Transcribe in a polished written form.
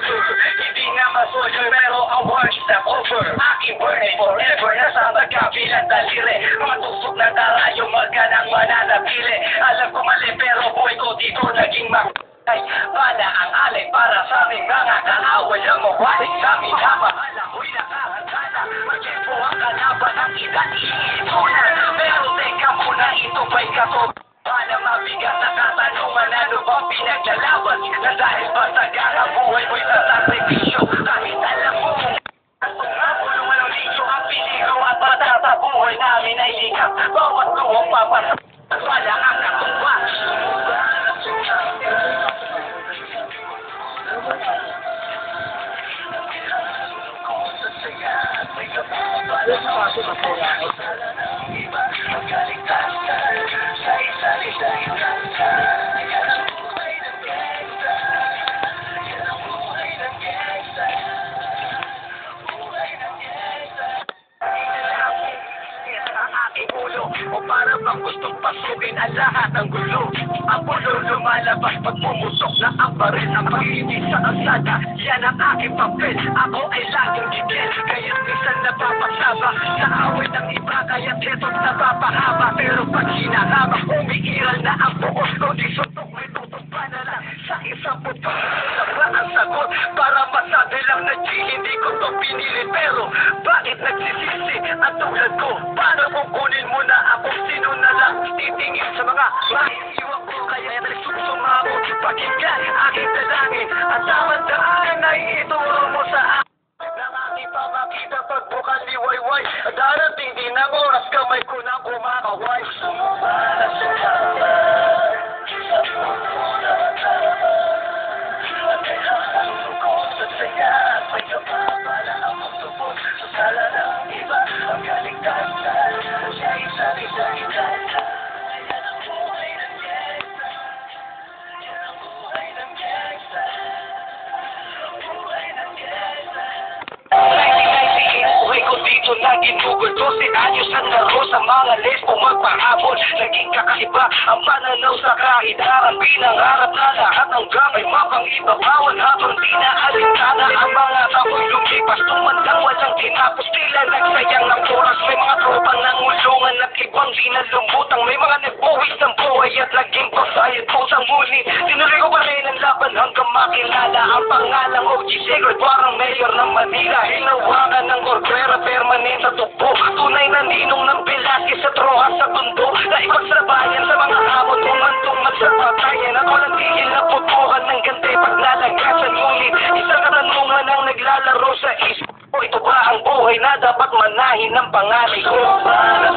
Hindi na masolyo pero ang one step over. Aking burning forever. Nasa magkabilang daliri. Matusok na darayo magkanang mananabili. Alam ko mali pero boy ko dito naging ay, bala ang alay para sa aming mga kaaway ang mawalik sa aming hamahala. Huy nakahanda na, mag-epo ang kalaban ng ito na. Pero teka muna, ito ba'y katulad? Para mabigat na katanungan, ano bang pinaglalaban? Na dahil basagan ang buhay mo'y sasakripisyo. Kahit alam mo kung nga bulungan ng lisyo ang piligro at matatabuhay namin ay likap. Bawat luwang papasok, wala ang katuwa. O para bang gustong pasukin ang lahat ng gulo. Ang pulo lumalabas pag pumusok na ang baril. Ang pag-ibig sa kalsada, yan ang aking papel. Ako ay laging gigil, kaya't minsan napapagsaba sa away ng iba, kaya't ito't napapahaba. Pero pag hinahamak, umiiral na ang buos ko. Di suntok, may tutok pa na lang sa isang putok. Sabra ang sagot para masabi lang na G, hindi ko to pinili. Pero bakit nagsisisi at tulad ko? Paano kung kunin mo na ako? Sino na lang titingin sa mga maiiwan ko? Kaya nagsusumamo, pakinggan aking dalangin. At tamang daan ay ituro mo sa akin. Nang aking pamakita pagbukal liwayway. Darating din ang oras, kamay ko nang kumakaway. Sumubara sa kapal, sa puno na matay. At ay hasunod ko sa saya. May kapapala ang magtubos sa sala ng iba. Ang kaligtasan, siya isa-isa'y data. Yan ang buhay ng gangsta. Yan ang buhay ng gangsta. Buhay ng gangsta. 1998, buhay ko dito na ginugol 12 anyos ang laro sa mga lesbo magpahabol. Naging kakaiba ang pananaw sa kahidaran. Pinangarap na lahat ng gamay mapang ibabawan. Habang di na alintana ang mga tao'y lumipas. Tumandang walang tinapos, tila nagsayang ng oras. May mga tropang nangulungan at ibang di na lumbutang. May mga nagbuwis ng buhay at naging pasayad po sa ngunit. Tinuloy ko pa rin ang laban hanggang makilala ang pangalang OG Secret. Parang mayor ng Manila, hinawakan ng Corbera, permanent sa tubo. Tunay na ninong ng Velasquez sa troha sa tundo. Na ipagsabayan sa mga hamon kung antong magsapatayan. At walang tigil na putukan ng gante pag nalagasan. Ngunit isang katanungan ang naglalaro sa isip ko. Ito ba ang buhay na dapat manahin ng pangalan ko? Para